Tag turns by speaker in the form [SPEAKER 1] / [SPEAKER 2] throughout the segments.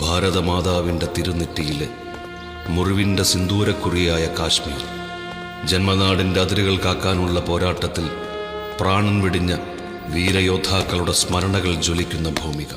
[SPEAKER 1] ഭാരതമാതാവിൻ്റെ തിരുനെറ്റിയിലെ മുറിവിൻ്റെ സിന്ദൂരക്കുറിയായ കാശ്മീർ, ജന്മനാടിൻ്റെ അതിരുകൾ കാക്കാനുള്ള പോരാട്ടത്തിൽ പ്രാണൻ വെടിഞ്ഞ വീരയോദ്ധാക്കളുടെ സ്മരണകൾ ജ്വലിക്കുന്ന ഭൂമിക.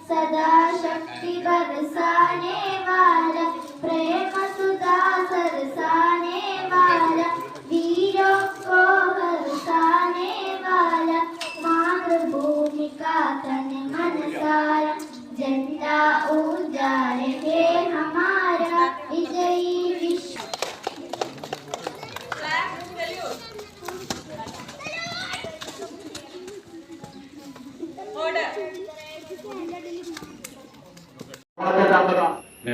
[SPEAKER 2] सदा शक्ति बरसाने वाला, प्रेम सुधा सरसाने वाला, वीरों को हरसाने वाला, मातृभूमि का तन मन सारा, झंडा ऊंचा रहे हमारा विजयी विश्व.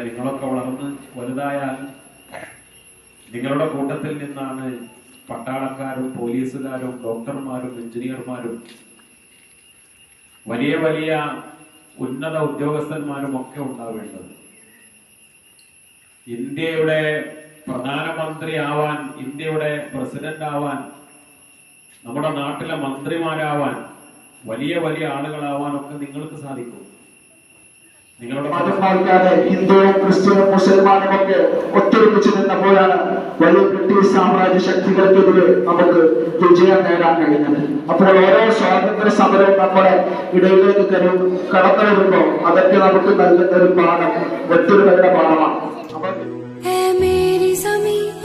[SPEAKER 3] നിങ്ങളൊക്കെ വളർന്ന് വലുതായാൽ നിങ്ങളുടെ കൂട്ടത്തിൽ നിന്നാണ് പട്ടാളക്കാരും പോലീസുകാരും ഡോക്ടർമാരും എഞ്ചിനീയർമാരും വലിയ വലിയ ഉന്നത ഉദ്യോഗസ്ഥന്മാരും ഒക്കെ ഉണ്ടാവേണ്ടത്. ഇന്ത്യയുടെ പ്രധാനമന്ത്രി ആവാൻ, ഇന്ത്യയുടെ പ്രസിഡന്റ് ആവാൻ, നമ്മുടെ നാട്ടിലെ മന്ത്രിമാരാവാൻ, വലിയ വലിയ ആളുകളാവാനൊക്കെ നിങ്ങൾക്ക് സാധിക്കും.
[SPEAKER 4] മതമാർക്കാതെ ഹിന്ദുവും ക്രിസ്ത്യനും മുസൽമാനും ഒക്കെ ഒത്തൊരുമിച്ച് നിന്നപ്പോഴാണ് വലിയ ബ്രിട്ടീഷ് സാമ്രാജ്യ ശക്തികൾക്കെതിരെ നമുക്ക് വിജയം നേടാൻ കഴിഞ്ഞത്. അപ്പോൾ ഓരോ സ്വാതന്ത്ര്യ സമരവും നമ്മുടെ ഇടയിലേക്ക് കടന്നു വരുമ്പോൾ അതൊക്കെ നമുക്ക് നൽകുന്ന ഒരു പാഠം, മറ്റൊരു നല്ല പാഠമാണ്.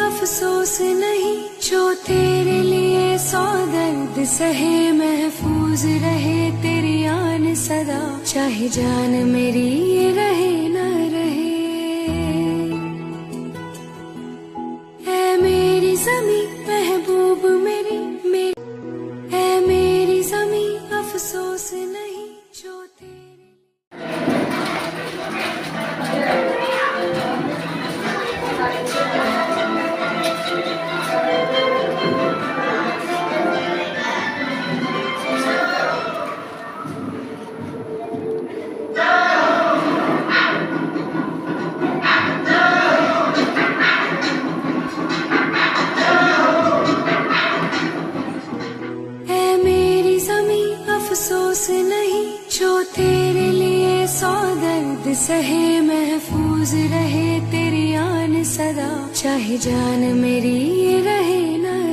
[SPEAKER 5] अफसोस नहीं जो तेरे लिए सौ दर्द सहे, महफूज रहे तेरी आन सदा, चाहे जान मेरी रहे न रहे. ऐ मेरी ज़मी महबूब मेरी, ऐ मेरी ज़मी अफसोस नहीं जो तेरे. अफसोस नहीं जो तेरे लिए सौ दर्द सहे, महफूज रहे तेरी आन सदा, चाहे जान मेरी रहे न